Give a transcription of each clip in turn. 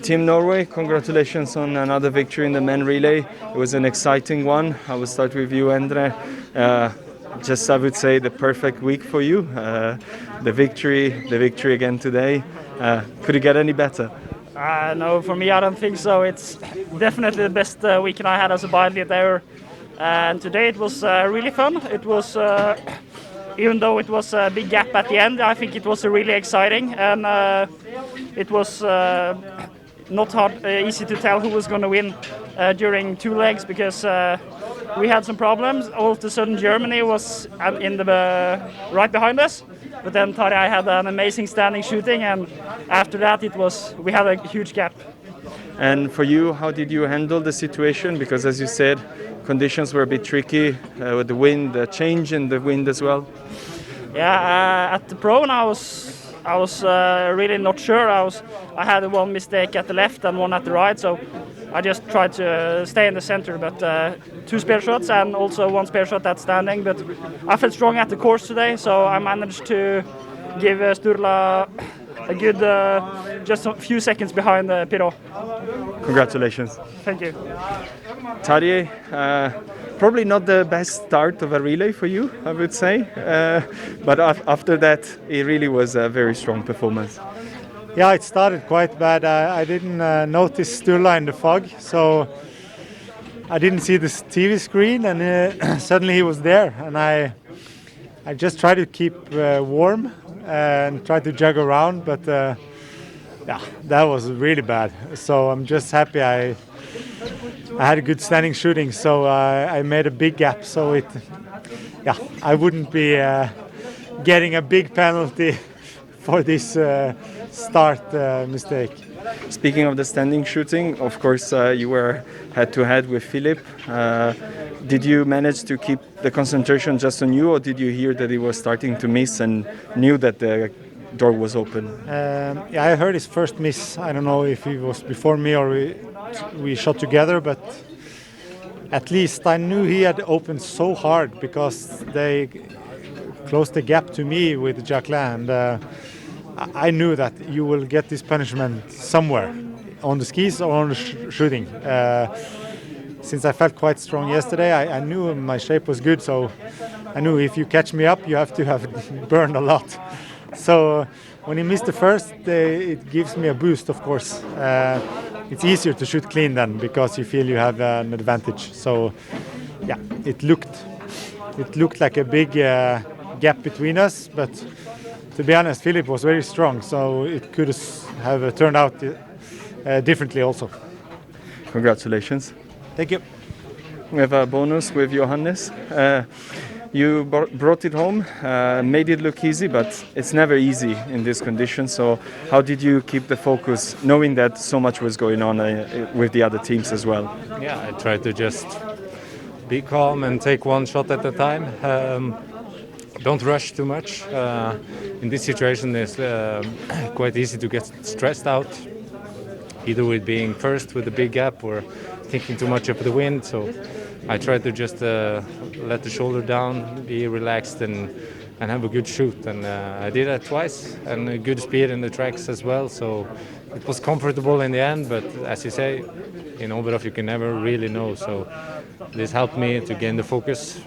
Team Norway, congratulations on another victory in the men relay. It was an exciting one. I will start with you, Endre. Just I would say the perfect week for you. The victory again today. Could it get any better? No, for me I don't think so. It's definitely the best weekend I had as a biathlete ever. And today it was really fun. It was, even though it was a big gap at the end, I think it was really exciting. And it was not easy to tell who was going to win during two legs because we had some problems. All of a sudden Germany was in the right behind us. But then Tarjei had an amazing standing shooting, and after that we had a huge gap. And for you, how did you handle the situation? Because as you said, conditions were a bit tricky with the wind, the change in the wind as well. Yeah, at the pro, I was really not sure. I had one mistake at the left and one at the right, so I just tried to stay in the center. But two spare shots and also one spare shot at standing. But I felt strong at the course today, so I managed to give Sturla a good, just a few seconds behind Pirot. Congratulations. Thank you. Tarjei, probably not the best start of a relay for you, I would say. But after that, it really was a very strong performance. Yeah, it started quite bad. I didn't notice Sturla in the fog, so I didn't see the TV screen, and suddenly he was there. And I just tried to keep warm and try to jog around, but yeah, that was really bad. So I'm just happy I had a good standing shooting, so I made a big gap. So I wouldn't be getting a big penalty for this start mistake. Speaking of the standing shooting, of course, you were head-to-head with Philip. Did you manage to keep the concentration just on you, or did you hear that he was starting to miss and knew that the door was open? Yeah, I heard his first miss. I don't know if he was before me or we shot together, but at least I knew he had opened so hard because they closed the gap to me with Jacqueline. And I knew that you will get this punishment somewhere, on the skis or on the shooting. Since I felt quite strong yesterday, I knew my shape was good, so I knew if you catch me up, you have to have burned a lot. So when he missed the first, it gives me a boost, of course. It's easier to shoot clean then because you feel you have an advantage. So yeah, it looked like a big gap between us, but to be honest, Philip was very strong, so it could have turned out differently also. Congratulations. Thank you. We have a bonus with Johannes. You brought it home, made it look easy, but it's never easy in this condition. So how did you keep the focus, knowing that so much was going on with the other teams as well? Yeah, I tried to just be calm and take one shot at a time. Don't rush too much. In this situation, it's quite easy to get stressed out, either with being first with a big gap or thinking too much of the wind. So I tried to just let the shoulder down, be relaxed and have a good shoot. And I did that twice, and a good speed in the tracks as well. So it was comfortable in the end, but as you say, in Oberhof you can never really know. So this helped me to gain the focus.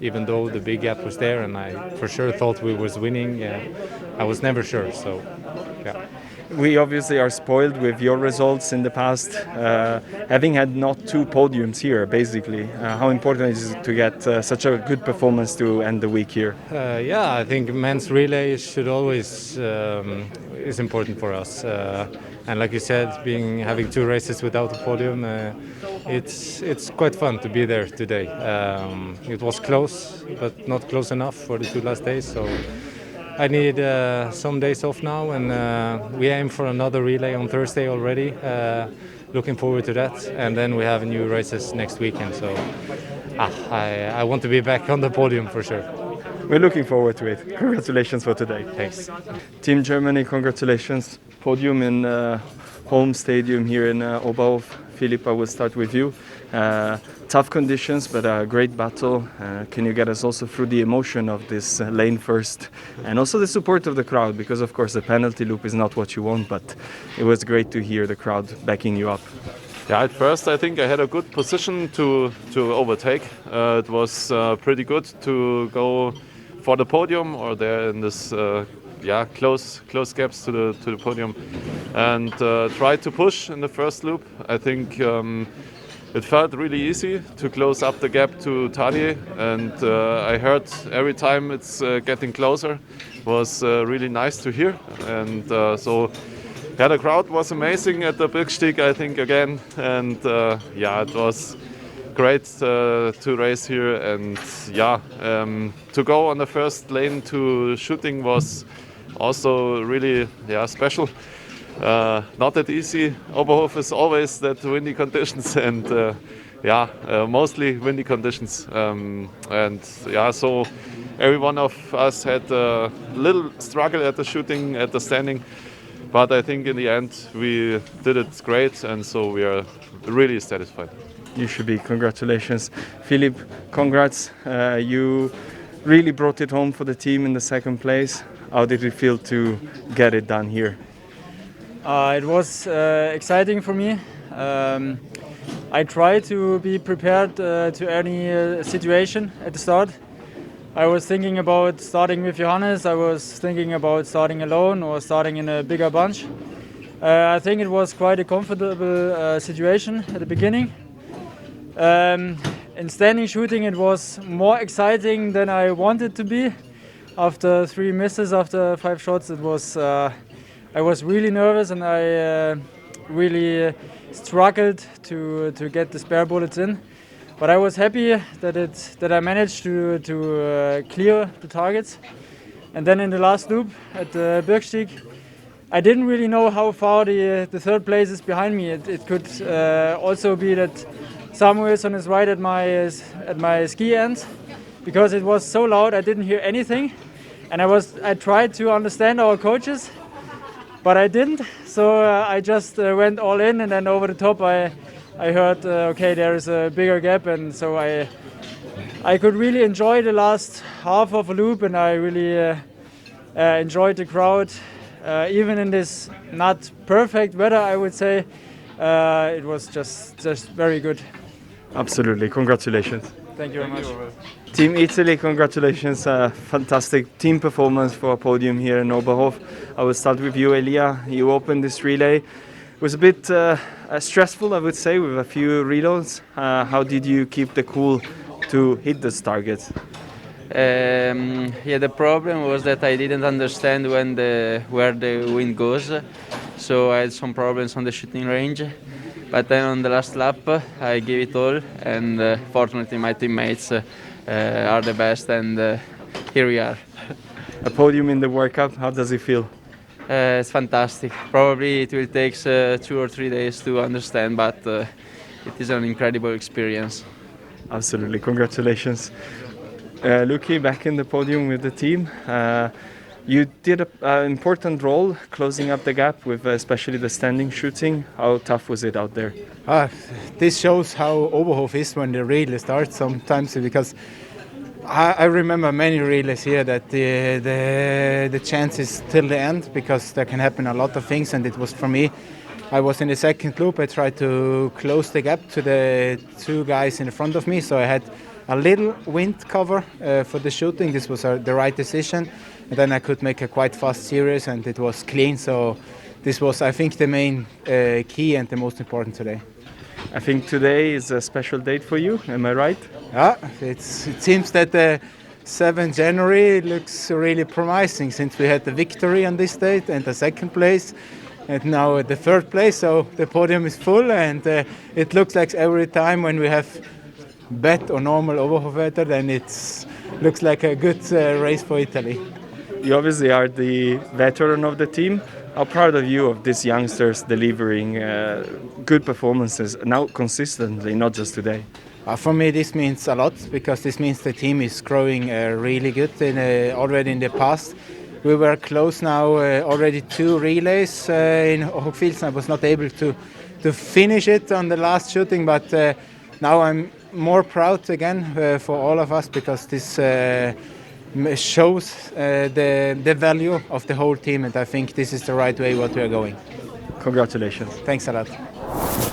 Even though the big gap was there and I for sure thought we was winning, I was never sure. So, yeah. We obviously are spoiled with your results in the past, having had not two podiums here, basically. How important is it to get such a good performance to end the week here? Yeah, I think men's relay should always is important for us. And like you said, having two races without a podium, it's quite fun to be there today. It was close, but not close enough for the two last days. So I need some days off now, and we aim for another relay on Thursday already. Looking forward to that, and then we have new races next weekend. So I want to be back on the podium for sure. We're looking forward to it. Congratulations for today. Thanks. Team Germany, congratulations. Podium in home stadium here in Oberhof. Philipp, I will start with you. Tough conditions, but a great battle. Can you get us also through the emotion of this lane first, and also the support of the crowd? Because of course the penalty loop is not what you want, but it was great to hear the crowd backing you up. Yeah, at first I think I had a good position to overtake. It was pretty good to go for the podium or there in this close gaps to the podium, and try to push in the first loop. I think it felt really easy to close up the gap to Tadi, and I heard every time it's getting closer. It was really nice to hear, and the crowd was amazing at the Bergstieg, I think, again, and it was great to race here, and to go on the first lane to shooting was also really special. Not that easy. Oberhof is always that windy conditions, and mostly windy conditions. So every one of us had a little struggle at the shooting, at the standing, but I think in the end we did it great, and so we are really satisfied. You should be. Congratulations. Philipp, congrats. You really brought it home for the team in the second place. How did it feel to get it done here? It was exciting for me. I tried to be prepared to any situation at the start. I was thinking about starting with Johannes. I was thinking about starting alone or starting in a bigger bunch. I think it was quite a comfortable situation at the beginning. In standing shooting, it was more exciting than I wanted to be. After 3 misses, after 5 shots, it was. I was really nervous, and I really struggled to get the spare bullets in. But I was happy that I managed to clear the targets. And then in the last loop at the Bergstieg, I didn't really know how far the third place is behind me. It could also be that Samuel is on his right at my ski end, because it was so loud I didn't hear anything, and I tried to understand our coaches, but I didn't. So I just went all in, and then over the top I heard okay, there is a bigger gap, and so I could really enjoy the last half of a loop, and I really enjoyed the crowd. Even in this not perfect weather, I would say, it was just very good. Absolutely, congratulations. Thank you very much. Team Italy, congratulations. Fantastic team performance for a podium here in Oberhof. I will start with you, Elia. You opened this relay. It was a bit stressful, I would say, with a few reloads. How did you keep the cool to hit those targets? The problem was that I didn't understand where the wind goes, so I had some problems on the shooting range. But then on the last lap, I gave it all, and fortunately my teammates are the best, and here we are. A podium in the World Cup, how does it feel? It's fantastic. Probably it will take 2 or 3 days to understand, but it is an incredible experience. Absolutely, congratulations. Luki, back in the podium with the team. You did an important role closing up the gap with especially the standing shooting. How tough was it out there? This shows how Oberhof is when the relay starts sometimes, because I remember many relays here that the chance is till the end, because there can happen a lot of things, and it was for me. I was in the second loop. I tried to close the gap to the 2 guys in front of me, so I had a little wind cover for the shooting. This was the right decision. And then I could make a quite fast series, and it was clean. So this was, I think, the main key and the most important today. I think today is a special date for you, am I right? Yeah, it seems that the 7th January looks really promising, since we had the victory on this date and the second place, and now the third place. So the podium is full, and it looks like every time when we have bad or normal Oberhof weather, then it looks like a good race for Italy. You obviously are the veteran of the team. How proud of you of these youngsters delivering good performances now consistently, not just today? For me, this means a lot, because this means the team is growing really good already in the past. we were close now, already 2 relays in Hochfilzen. I was not able to finish it on the last shooting, but now I'm more proud again for all of us, because this shows the value of the whole team, and I think this is the right way what we are going. Congratulations. Thanks a lot.